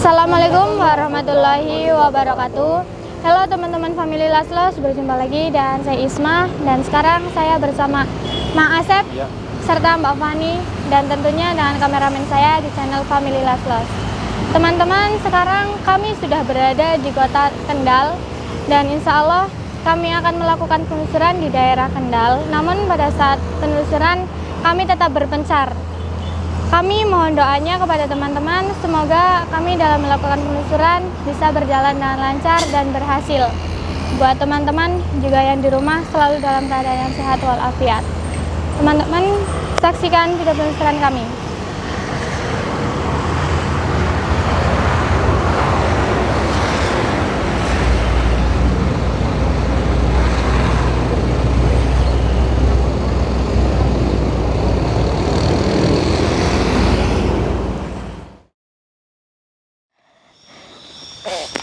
Assalamualaikum warahmatullahi wabarakatuh. Halo teman-teman family Laslos, berjumpa lagi dan saya Isma. Dan sekarang saya bersama Mang Asep serta Mbak Fani, dan tentunya dengan kameramen saya di channel Family Laslos. Teman-teman, sekarang kami sudah berada di kota Kendal, dan insya Allah kami akan melakukan penelusuran di daerah Kendal. Namun pada saat penelusuran kami tetap berpencar. Kami mohon doanya kepada teman-teman, semoga kami dalam melakukan penelusuran bisa berjalan dengan lancar dan berhasil. Buat teman-teman juga yang di rumah selalu dalam keadaan yang sehat walafiat. Teman-teman, saksikan video penelusuran kami.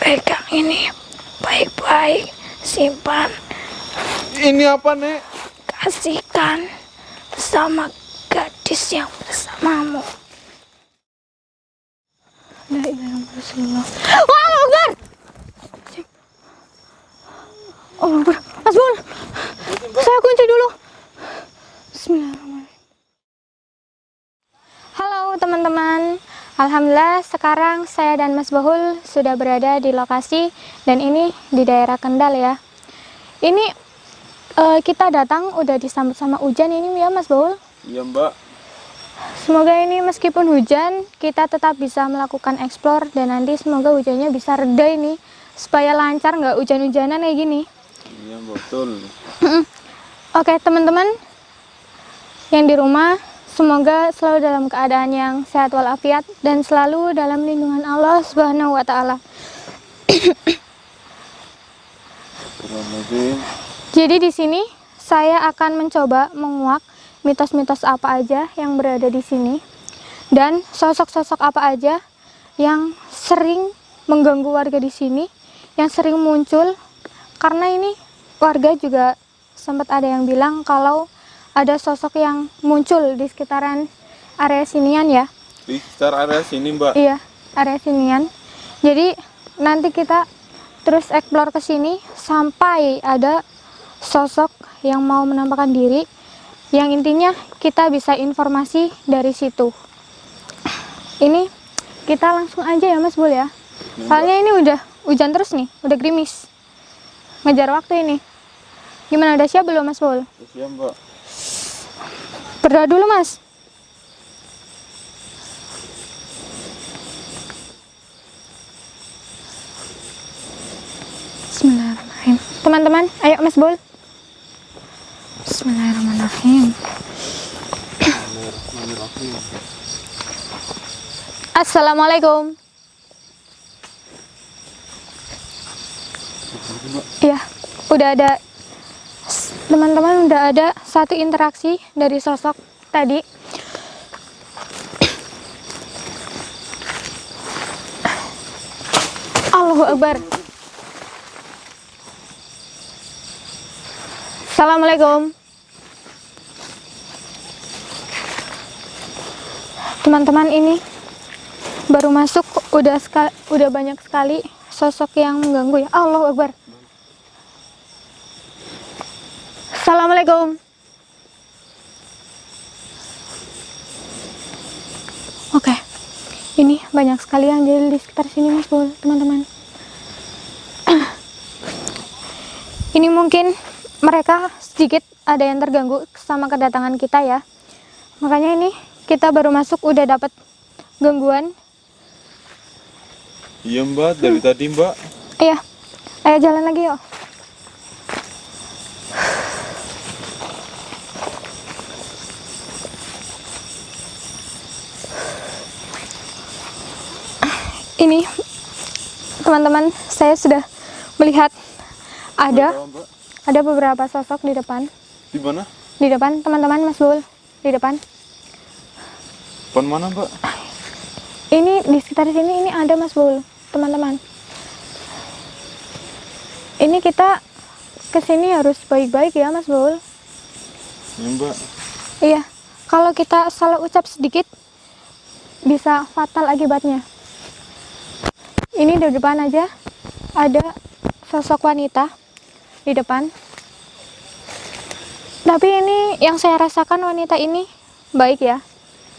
Pegang ini baik-baik, simpan. Ini apa, Nek? Kasihkan sama gadis yang bersamamu. La ilaha illallah. Wah, Akbar! Oh, Akbar. Mas Bul, saya kunci dulu. Bismillahirrahmanirrahim. Halo teman-teman, alhamdulillah sekarang saya dan Mas Bahul sudah berada di lokasi, dan ini di daerah Kendal ya. Ini kita datang udah disambut sama hujan ini ya Mas Bahul. Iya, Mbak. Semoga ini meskipun hujan kita tetap bisa melakukan eksplor, dan nanti semoga hujannya bisa reda ini supaya lancar, nggak hujan-hujanan kayak gini. Iya, betul. Oke teman-teman yang di rumah, semoga selalu dalam keadaan yang sehat walafiat dan selalu dalam lindungan Allah Subhanahu wa taala. Jadi di sini saya akan mencoba menguak mitos-mitos apa aja yang berada di sini, dan sosok-sosok apa aja yang sering mengganggu warga di sini, yang sering muncul. Karena ini warga juga sempat ada yang bilang kalau ada sosok yang muncul di sekitaran area sinian ya. Di sekitar area sini, Mbak. Iya, area sinian. Jadi nanti kita terus explore ke sini sampai ada sosok yang mau menampakkan diri, yang intinya kita bisa informasi dari situ. Ini kita langsung aja ya Mas Bul ya. Soalnya ini udah hujan terus nih, udah gerimis. Ngejar waktu ini. Gimana, udah siap belum Mas Bul? Siap, Mbak. Berdoa dulu Mas. Bismillahirrahmanirrahim. Teman-teman, ayo Mas Bul. Bismillahirrahmanirrahim. Assalamualaikum. Iya, udah ada teman-teman, udah ada satu interaksi dari sosok tadi. Allahu Akbar. Assalamualaikum. Teman-teman, ini baru masuk udah banyak sekali sosok yang mengganggu ya. Allahu Akbar. Assalamualaikum. Oke, ini banyak sekali yang jadi di sekitar sini Mas Bul, teman-teman. Ini mungkin mereka sedikit ada yang terganggu sama kedatangan kita ya. Makanya ini kita baru masuk udah dapat gangguan. Iya, Mbak, dari tadi, Mbak. Iya, ayo jalan lagi yuk. Ini teman-teman, saya sudah melihat ada beberapa sosok di depan. Di mana? Di depan teman-teman, Mas Bul, di depan. Depan mana, Mbak? Ini di sekitar sini, ini ada Mas Bul, teman-teman. Ini kita kesini harus baik-baik ya Mas Bul. Iya, Mbak. Iya, kalau kita salah ucap sedikit bisa fatal akibatnya. Ini di depan aja ada sosok wanita di depan. Tapi ini yang saya rasakan, wanita ini baik ya.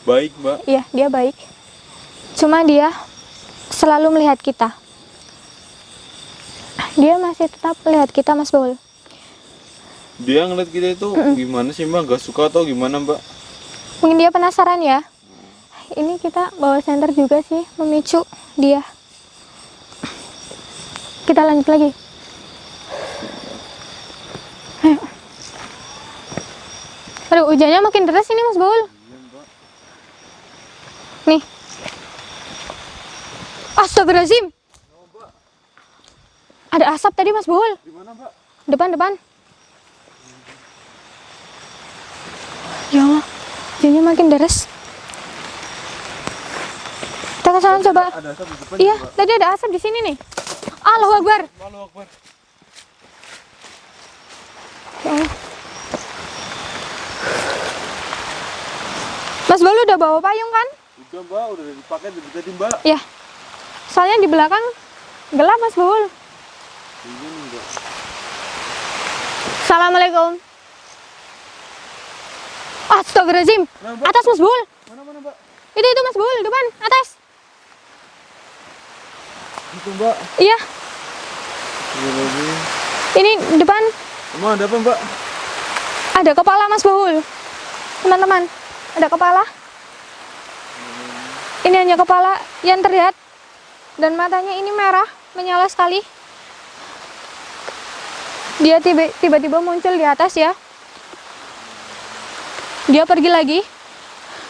Baik, Mbak. Iya, dia baik. Cuma dia selalu melihat kita. Dia masih tetap melihat kita, Mas Baul. Dia ngeliat kita itu gimana sih, Mbak? Gak suka atau gimana, Mbak? Mungkin dia penasaran ya. Ini kita bawa senter juga sih, memicu dia. Kita lanjut lagi. Ayo. Aduh, hujannya makin deras ini, Mas Baul. Nih. Astagfirullahaladzim. Ada asap tadi, Mas Baul. Di mana, Mbak? Depan. Ya Allah, hujannya makin deras. Kita ke sana coba. Ada asap di depan. Iya, tadi ada asap di sini nih. Allahu Akbar. Allahu Akbar. Ya Allah. Mas Baul udah bawa payung kan? Udah, Mbak. Udah dipakai dari tadi, Mbak. Ya. Soalnya di belakang gelap, Mas Baul. Ini, Mbak. Assalamualaikum. Astagfirullahaladzim. Nah, Mbak. Atas, Mas Baul. Mana, Mbak? Itu Mas Baul, depan, atas. Itu, Mbak. Iya, Astagfirullahaladzim. ini depan Emang ada apa, Mbak? ada kepala, Mas Baul. Teman-teman, ada kepala. Ini hanya kepala yang terlihat. Dan matanya ini merah, menyala sekali. Dia tiba-tiba muncul di atas ya. Dia pergi lagi.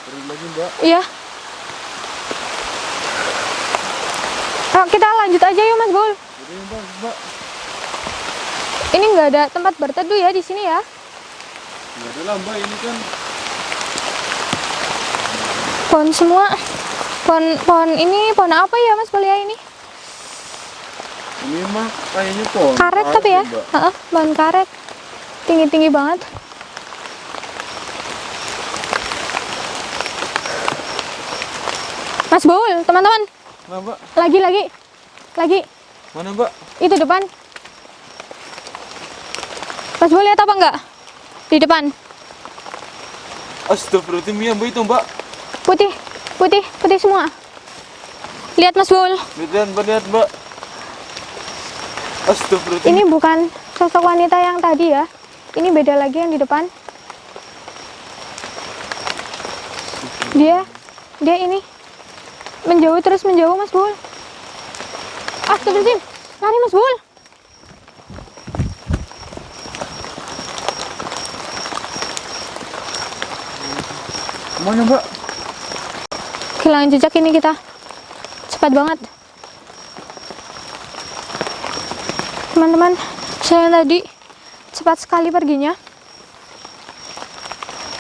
Pergi lagi, Mbak. Iya. Nah, kita lanjut aja yuk, Mas Baul. Jadi, Mbak. Ini nggak ada tempat berteduh ya di sini ya. Nggak ada lah, Mbak. Ini kan Pohon semua. Pohon ini pohon apa ya, Mas Baul ya ini? ini mah kayaknya pohon Karet tapi ya. sih, Mbak. Heeh, pohon karet. Tinggi-tinggi banget. Mas Baul, teman-teman. Nah, Mbak. Lagi. Mana, Mbak? Itu depan. Mas Baul lihat apa enggak? Di depan. Astagfirullahaladzim, ya, Mbak, itu, Mbak. Putih semua. Lihat, Mas Baul. Lihat, Mbak, lihat, Mbak. Astagfirullahaladzim. Ini bukan sosok wanita yang tadi ya. Ini beda lagi yang di depan. Dia ini menjauh terus menjauh, Mas Baul. Astagfirullahaladzim. Lari, Mas Baul. Mana, Mbak? Kehilangan jejak ini kita. Cepat banget. Teman-teman, saya tadi cepat sekali perginya.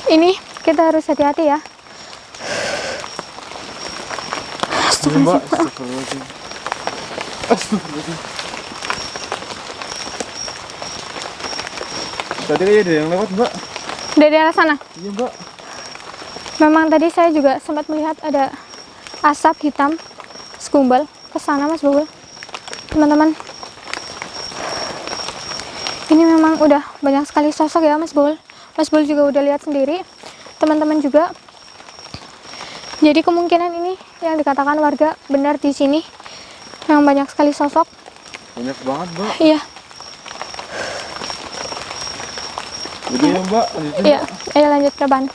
Ini kita harus hati-hati ya. Ini, Mbak. Astagfirullahaladzim. Astagfirullahaladzim. Tadi ada yang lewat, Mbak. Dari arah sana. Iya, Mbak. Memang tadi saya juga sempat melihat ada asap hitam segumpal ke sana, Mas Baul. Teman-teman, ini memang udah banyak sekali sosok ya, Mas Baul. Mas Baul juga udah lihat sendiri, teman-teman juga. Jadi kemungkinan ini yang dikatakan warga benar di sini. Memang banyak sekali sosok. Banyak banget, Mbak. Iya, Jadi ya, Mbak. Lanjutin, iya. Mbak. Ayo lanjut ke depan.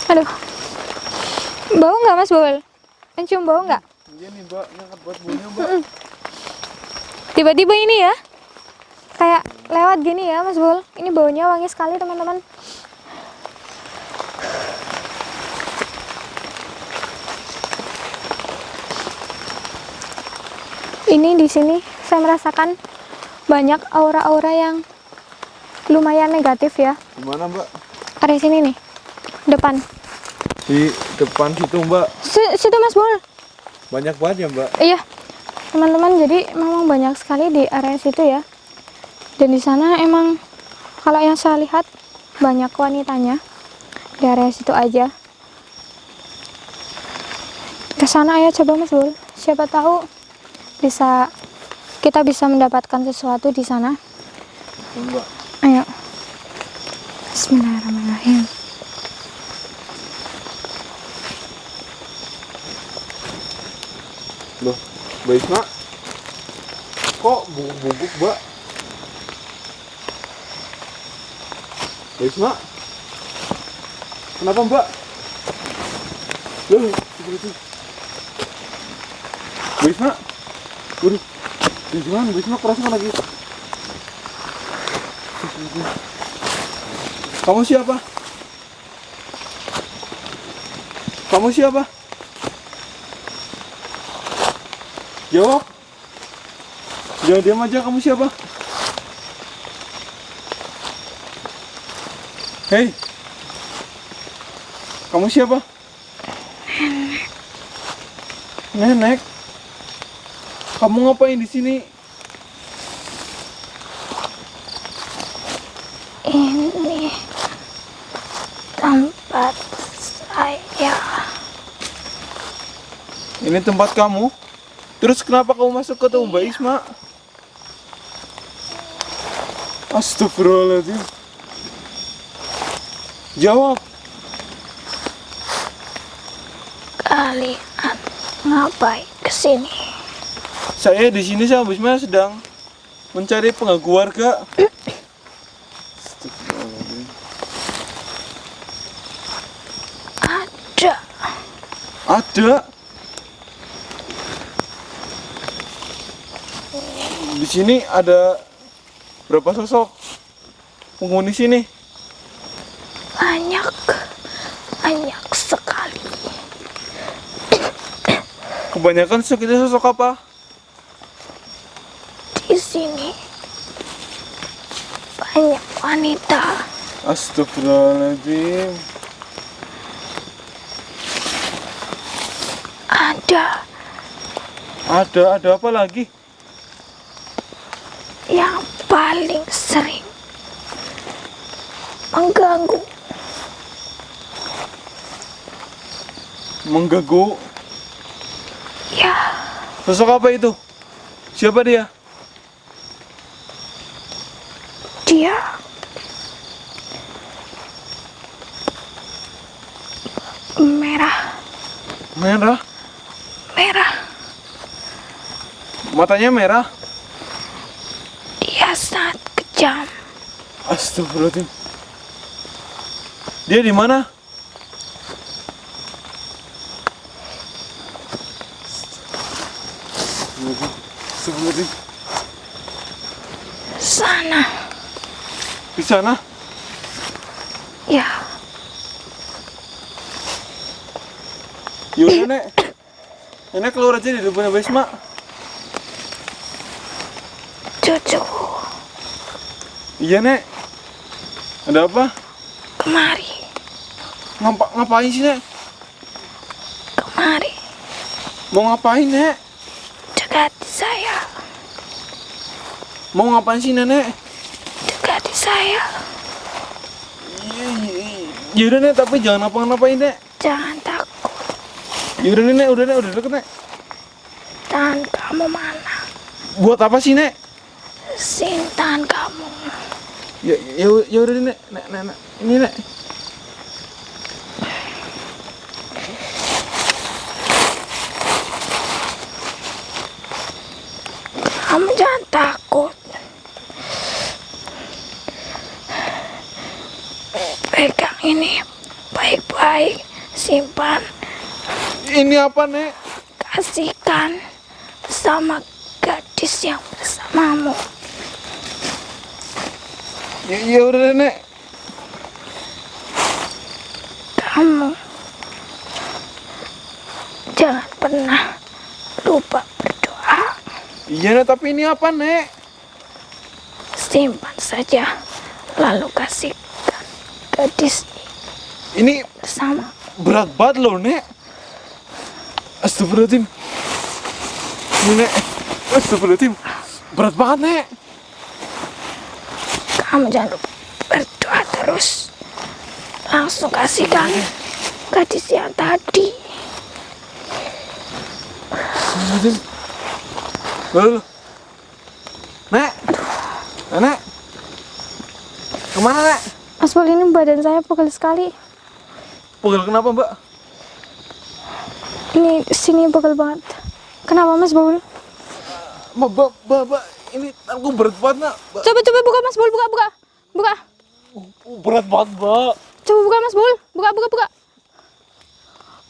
Aduh, bau nggak, Mas Baul? Mencium bau nggak? Iya nih, Mbak. Yang buat bunyinya, Mbak. Tiba-tiba ini ya, kayak lewat gini ya, Mas Baul. Ini baunya wangi sekali, teman-teman. Ini di sini saya merasakan banyak aura-aura yang lumayan negatif ya. Di mana, Mbak? Area sini nih, depan. Di depan situ, Mbak. Situ, Mas Baul. Banyak banget ya, Mbak. Iya, teman-teman. Jadi memang banyak sekali di area situ ya. Dan di sana emang kalau yang saya lihat banyak wanitanya di area situ aja. Ke sana ya, coba Mas Bul, siapa tahu kita bisa mendapatkan sesuatu di sana. Enggak. Ayo. Bismillahirrahmanirrahim. Loh, Mbak Isma, kok bubuk-bubuk, Mbak? Mbak Isma, kenapa, Mbak? Loh, seperti Mbak Isma, waduh, gimana Mbak Isma kerasnya lagi? Kamu siapa? Kamu siapa? Jawab. Jangan diam aja, kamu siapa? Hei. Kamu siapa? Nenek. Kamu ngapain di sini? Ini tempat saya. Ini tempat kamu? Terus kenapa kamu masuk ke tubuh Mbak Isma? Astagfirullahaladzim. Jawab. Kalian ngapain kesini? Saya di sini sama Mbak Isma sedang mencari pengganggu warga. Astagfirullahaladzim. Ada. Di sini ada berapa sosok penghuni sini? Banyak sekali. Kebanyakan sosok apa? Di sini banyak wanita. Astagfirullahaladzim. Ada apa lagi? Yang paling sering mengganggu. Ya, Sosok apa itu? Siapa dia? dia Merah. merah. Matanya merah. Dia sangat kejam. Astagfirullahaladzim. Dia di mana? Astagfirullahaladzim. Sana. Di sana? Ya, Yaudah, Nek. Nenek keluar aja di depan Mbak Isma. cucu, Iya, Nek. Ada apa? kemari. Ngapain sih, Nek? Kemari. Mau ngapain, Nek? Dekati saya. Mau ngapain sih, Nenek? Dekati saya. Yaudah, Nek, tapi jangan ngapa-ngapain, Nek. Jangan takut. Yaudah, Nek, udah deket, Nek. Tangan kamu mana? Buat apa sih, Nek? Sini tangan kamu. Ya udah, Nek. Nek. Ini, Nek. Kamu jangan takut. Pegang ini baik-baik. Simpan. Ini apa, Nek? Kasihkan sama gadis yang bersamamu. Ya udah, Nek. Kamu jangan pernah lupa berdoa. Iya, Nek, tapi ini apa, Nek? Simpan saja, lalu kasihkan gadis Ini bersama. berat banget loh, Nek. Astagfirullahaladzim. Ini, Nek. Astagfirullahaladzim. Berat banget, Nek. Kamu jangan lupa berdoa Terus langsung kasihkan gadis yang tadi. Lalu, Nek, Nek, kemana Nek? Mas Bul, ini badan saya pegel sekali. Pegel kenapa Mbak? Ini sini pegel banget. Kenapa Mas Bul? Mbak, ini aku berat banget Nak. Coba buka Mas Bul, buka. Berat banget Mbak. Coba buka Mas Bul, buka.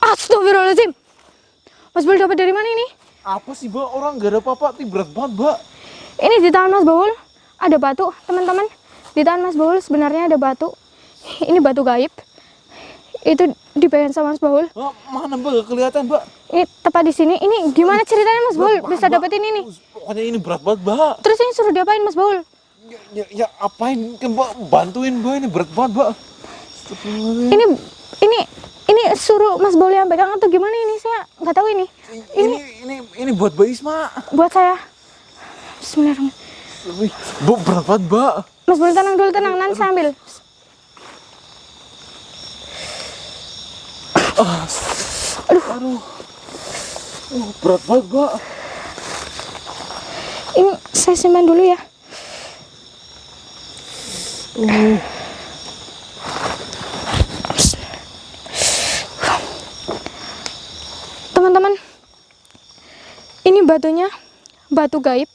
Astagfirullahaladzim. Mas Bul dapat dari mana ini? Apa sih Mbak, orang gak ada apa-apa, tapi berat banget Mbak. Ini di tangan Mas Bul ada batu, teman-teman. Di tangan Mas Bul sebenarnya ada batu. Ini batu gaib. Itu dipegang sama Mas Bul. Mana Mbak, gak kelihatan Mbak. Ini tepat di sini. Ini gimana ceritanya Mas Bul Mbak, bisa dapetin ini? Pokoknya ini berat banget Mbak. Terus ini suruh diapain Mas Bul? Ya apain kan Mbak, bantuin Mbak, ini berat banget Mbak. Ini suruh Mas Bul yang pegang atau gimana ini? Saya nggak tahu ini. Ini buat Mbak Isma. Buat saya. Bismillahirrahmanirrahim. Wih, Bu, berat banget Mbak. Mas Bul tenang dulu, tenang, nanti saya ambil. Aduh. Berat banget Mbak. Ini saya simpan dulu ya. Teman-teman, ini batunya batu gaib.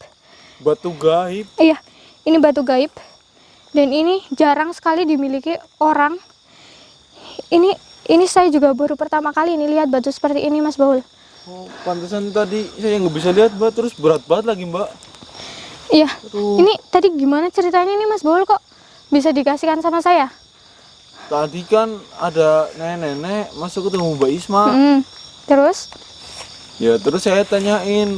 Batu gaib. Iya, ini batu gaib. Dan ini jarang sekali dimiliki orang. Ini saya juga baru pertama kali ini lihat batu seperti ini Mas Baul. Oh, pantesan tadi saya nggak bisa lihat Mbak, terus berat banget lagi Mbak. Iya. Aduh. Ini tadi gimana ceritanya nih Mas Baul kok bisa dikasihkan sama saya? Tadi kan ada nenek-nenek masuk ketemu Mbak Isma. Terus? Ya terus saya tanyain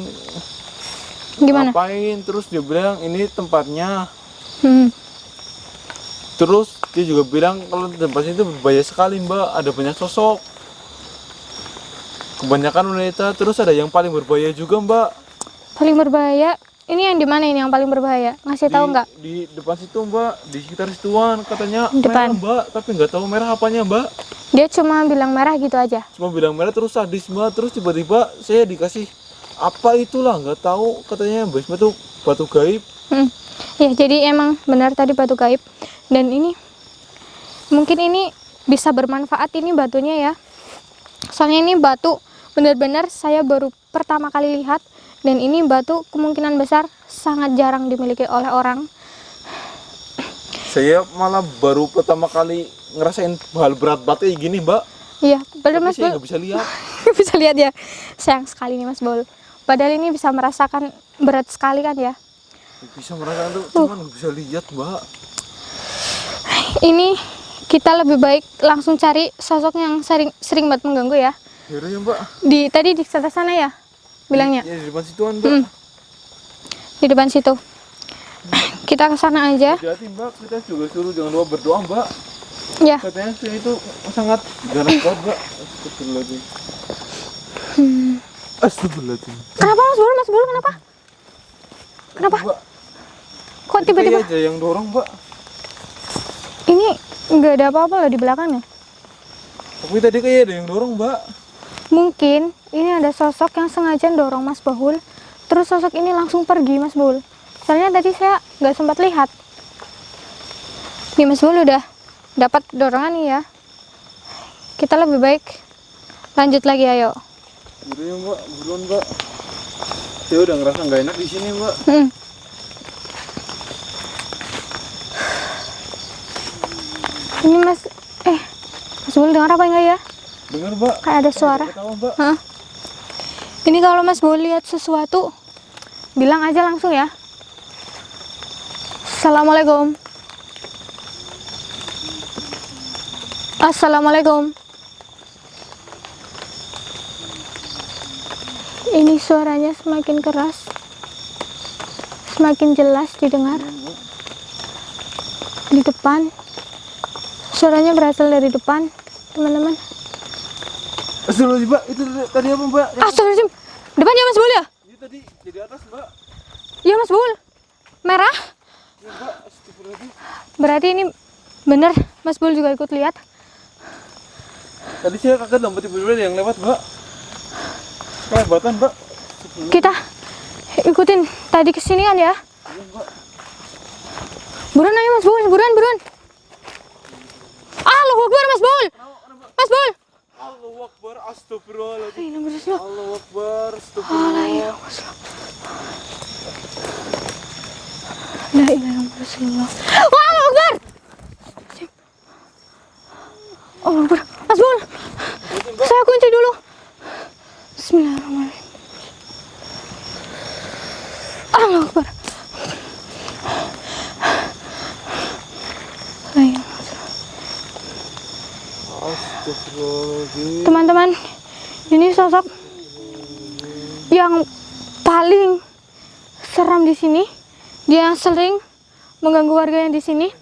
Gimana? ngapain, terus dia bilang ini tempatnya. Hmm. Terus dia juga bilang kalau tempat itu berbahaya sekali Mbak, ada banyak sosok. Kebanyakan wanita, terus ada yang paling berbahaya juga Mbak. Paling berbahaya? Ini yang di mana ini yang paling berbahaya? Ngasih tahu nggak? Di depan situ Mbak, di sekitar situan katanya Depan. merah Mbak, tapi nggak tahu merah apanya Mbak. Dia cuma bilang merah gitu aja. Cuma bilang merah terus sadis Mbak, terus tiba-tiba saya dikasih apa itulah nggak tahu, katanya Mbak Isma tuh batu gaib. Ya, jadi emang benar tadi batu gaib. Dan ini mungkin ini bisa bermanfaat ini batunya ya. Soalnya ini batu benar-benar saya baru pertama kali lihat, dan ini batu kemungkinan besar sangat jarang dimiliki oleh orang. Saya malah baru pertama kali ngerasain hal berat banget kayak gini Mbak. Iya, padahal Tapi Mas saya Bol nggak bisa lihat. bisa lihat ya. Sayang sekali nih Mas Bol. Padahal ini bisa merasakan berat sekali kan ya. Bisa merasakan tuh, cuman nggak bisa lihat Mbak. Ini kita lebih baik langsung cari sosok yang sering banget mengganggu ya. Yaudah ya Mbak. Tadi di sebelah sana ya bilangnya. Ya di depan situan Mbak. Di depan situ. Kita ke sana aja. Hati-hati Mbak, kita juga suruh jangan lupa berdoa Mbak. Ya. Katanya saya itu sangat ganas banget Mbak. Astagfirullahaladzim. Astagfirullahaladzim. Kenapa Mas Bol? Mas Bol kenapa? Kenapa? Mbak, Kok tiba-tiba? aja yang dorong Mbak. Ini nggak ada apa-apa loh di belakangnya. Tapi tadi kayak ada yang dorong Mbak. Mungkin ini ada sosok yang sengaja dorong Mas Bahul. Terus sosok ini langsung pergi Mas Bahul. Soalnya tadi saya nggak sempat lihat. Nih Mas Bahul udah dapat dorongan nih ya. Kita lebih baik lanjut lagi, ayo. Udah ya Mbak, buruan Mbak. Saya udah ngerasa nggak enak di sini Mbak. Ini Mas Bul dengar apa enggak ya? Dengar Mbak. Kayak ada suara. Ketawa Mbak. Hah? Ini kalau Mas Bul lihat sesuatu, bilang aja langsung ya. Assalamualaikum. Assalamualaikum. Ini suaranya semakin keras, semakin jelas didengar. Di depan, suaranya berasal dari depan, teman-teman. Astagfirullahaladzim Mbak, itu tadi apa Mbak? Astagfirullahaladzim, depannya Mas Bul ya? Itu tadi di atas Mbak. Iya Mas Bul, merah. Ya Mbak, astagfirullahaladzim. Berarti ini Bener, Mas Bul juga ikut lihat. Tadi saya kaget loh, tiba-tiba ada yang lewat, Mbak. Kelebatan, Mbak. Kita ikutin tadi ke sini kan ya. Iya, Mbak. Buruan ayo Mas Bul, buruan. Allahu Akbar Mas Bul. Mas Bul. Allahu Akbar, astagfirullahaladzim. Ini berselah. Allahu Akbar, astagfirullah. La ilaha illallah. Allahu Akbar. Allahu Akbar. Mas Bul. Saya kunci dulu. Bismillahirrahmanirrahim. Allahu Akbar. La ilaha illallah. Astagfirullahaladzim. Teman-teman, ini sosok yang paling seram di sini. Dia yang sering mengganggu warga yang di sini.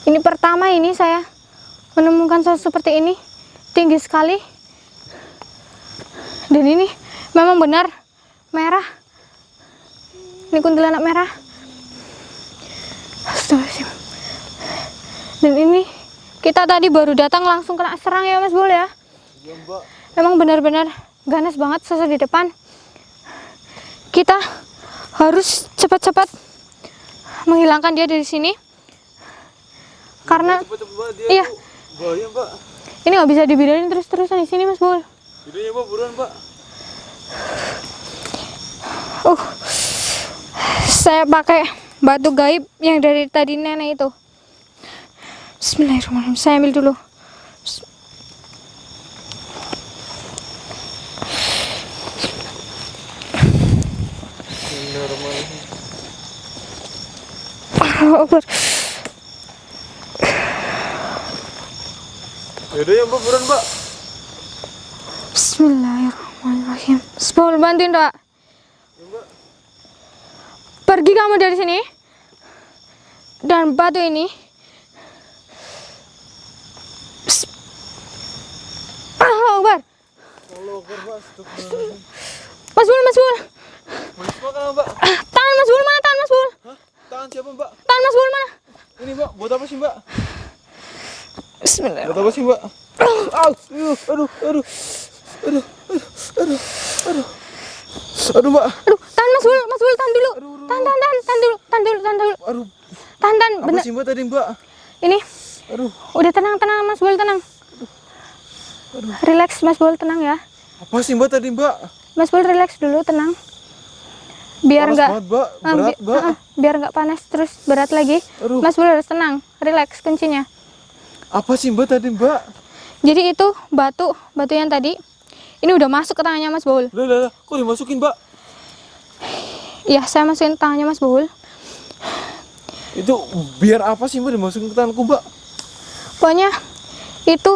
Ini pertama ini saya menemukan sosok seperti ini, tinggi sekali. Dan ini memang benar merah. Ini kuntilanak merah. Astagfirullahaladzim. Dan ini kita tadi baru datang langsung kena serang ya Mas Bul ya. Iya, Mbak. Memang benar-benar ganas banget sosok di depan. Kita harus cepat-cepat menghilangkan dia dari sini. Karena Cepet-cepet, Mbak, dia iya. tuh bahaya, Mbak. Ini nggak bisa dibiarin terus-terusan di sini Mas Bul. Yaudah ya, Mbak, buruan, Mbak. Saya pakai batu gaib yang dari tadi nenek itu. Bismillahirrahmanirrahim. Saya ambil dulu. Bismillahirrahmanirrahim. Allahu Akbar. Yaudah ya, Mbak, buruan, Mbak. Bismillahirrahmanirrahim. Sepuluh bantuin Pak. Ya, Mbak. Pergi kamu dari sini. Dan batu ini. Allahu Akbar. Allahu Akbar, Mbak. Astagfirullahaladzim. Mas Bul, Mas Bul. Mas, Mbak, kenapa, Mbak? Tangan Mas Bul mana? Tangan Mas Bul. Hah? Tangan siapa, Mbak? Tangan Mas Bul mana? Ini, Mbak, buat apa sih, Mbak? Bismillah. Buat apa sih, Mbak? Aduh. Aduh, Mbak. Aduh, tahan Mas Bul, tahan dulu. Tahan dulu. Aduh, Tahan, apa bener. sih, Mbak, tadi, Mbak? Ini, Aduh, udah tenang Mas Bul, tenang. Relax Mas Bul, tenang ya. apa sih, Mbak, tadi, Mbak? Mas Bul relax dulu, tenang. Biar Panas enggak banget, Mbak. Berat, Mbak. biar enggak panas terus berat lagi. Aduh. Mas Bul harus tenang, relax kuncinya. Apa sih, Mbak, tadi, Mbak? Jadi itu batu yang tadi ini udah masuk ke tangannya Mas Bul. Lah, kok dimasukin, Mbak? Iya, saya masukin tangannya Mas Bul. Itu biar apa sih, Mbak, dimasukin ke tanganku, Mbak? Pokoknya itu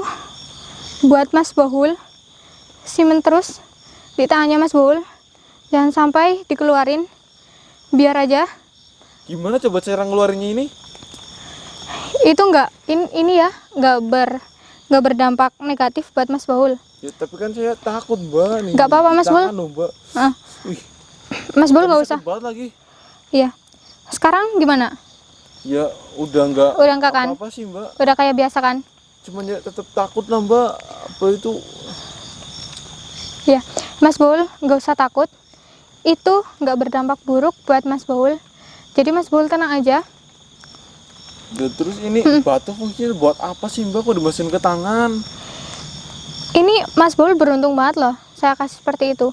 buat Mas Bahul simen terus di tangannya Mas Bahul, jangan sampai dikeluarin, biar aja Gimana coba cara ngeluarinnya ini? itu ini ya nggak berdampak negatif buat Mas Bahul. Ya tapi kan saya takut, Mbak, nih. Nggak apa-apa, Mas Bul. Tangan loh, Mbak. Ah, Wih, Mas Bahul nggak sakit usah. banget lagi. Iya. Sekarang gimana? Ya udah nggak Kan? apa sih, Mbak. Udah kayak biasa kan? Cuman ya tetap takut lah, Mbak. Apa itu? Ya, Mas Bahul nggak usah takut. Itu nggak berdampak buruk buat Mas Bahul. Jadi Mas Bahul tenang aja. Dan terus ini batu fungsinya buat apa sih, Mbak? Kok dimasukin ke tangan? Ini Mas Bahul beruntung banget loh, saya kasih seperti itu.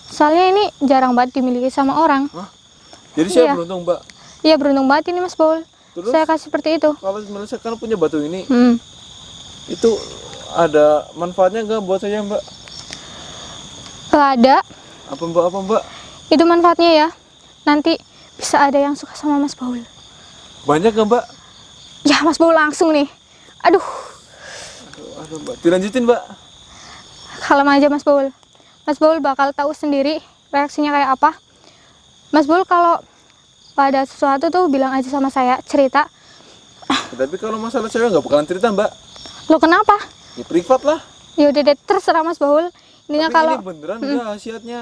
Soalnya ini jarang banget dimiliki sama orang. Hah? Jadi saya Iya. beruntung, Mbak. Iya, beruntung banget ini Mas Bahul. Terus? Saya kasih seperti itu. Kalau sebenarnya saya kan punya batu ini, Hmm. itu ada manfaatnya nggak buat saya, Mbak? Nggak ada. Apa, Mbak? Apa, Mbak? Itu manfaatnya ya. Nanti bisa ada yang suka sama Mas Bahul. Banyak nggak, Mbak? Ya, Mas Bahul langsung nih. Aduh, Aduh, Mbak. Dilanjutin, Mbak. kalem aja Mas Bahul. Mas Bahul bakal tahu sendiri reaksinya kayak apa. Mas Bahul kalau ada sesuatu tuh bilang aja sama saya, cerita. Tapi kalau masalah cewek nggak bakalan cerita, Mbak. Lo kenapa? Ya privat lah. Ya udah deh, terserah Mas Bahul. Intinya Tapi kalau ini beneran nggak khasiatnya?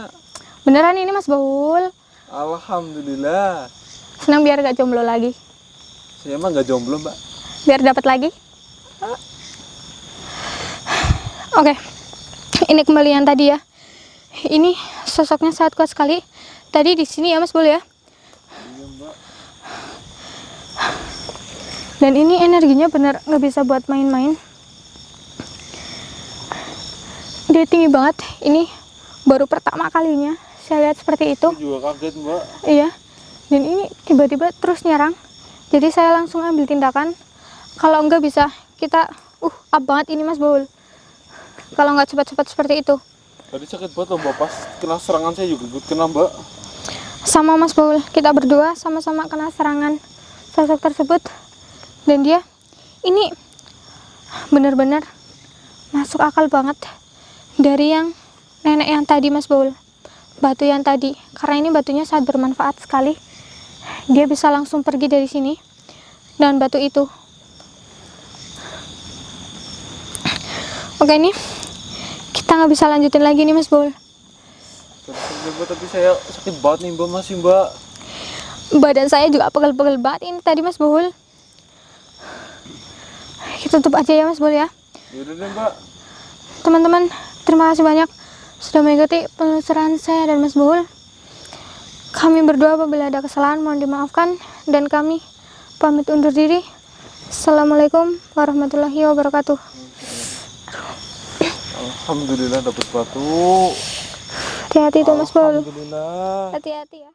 beneran ini Mas Bahul. Alhamdulillah. Senang biar gak jomblo lagi. Saya emang nggak jomblo, Mbak. Biar dapat lagi. Oke. Ini kembali yang tadi ya. Ini sosoknya sangat kuat sekali. Tadi di sini ya Mas Bul ya. Iya, Mbak. Dan ini energinya bener nggak bisa buat main-main. Dia tinggi banget. Ini baru pertama kalinya saya lihat seperti itu. Saya juga kaget, Mbak. Iya. Dan ini tiba-tiba terus nyerang. Jadi saya langsung ambil tindakan. Kalau enggak bisa kita up banget ini Mas Bul. Kalau nggak cepat-cepat seperti itu. Tadi sakit banget loh, Mbak. Pas kena serangan saya juga ikut kena, Mbak. Sama Mas Bul, kita berdua sama-sama kena serangan sosok tersebut. Dan dia ini benar-benar masuk akal banget dari yang nenek yang tadi Mas Bul, batu yang tadi, karena ini batunya sangat bermanfaat sekali. Dia bisa langsung pergi dari sini dan batu itu. Oke, ini kita nggak bisa lanjutin lagi nih Mas Bul. Tapi saya sakit banget nih, Mbak. Masih, Mbak. Badan saya juga pegel-pegel banget ini tadi Mas Bul. Kita tutup aja ya Mas Bul ya. Yaudah deh, Mbak. Teman-teman, terima kasih banyak sudah mengikuti penelusuran saya dan Mas Bul. Kami berdoa apabila ada kesalahan mohon dimaafkan, dan kami pamit undur diri. Assalamualaikum warahmatullahi wabarakatuh. Alhamdulillah dapat batu. Hati-hati tuh Mas Bul. Alhamdulillah. Hati-hati ya.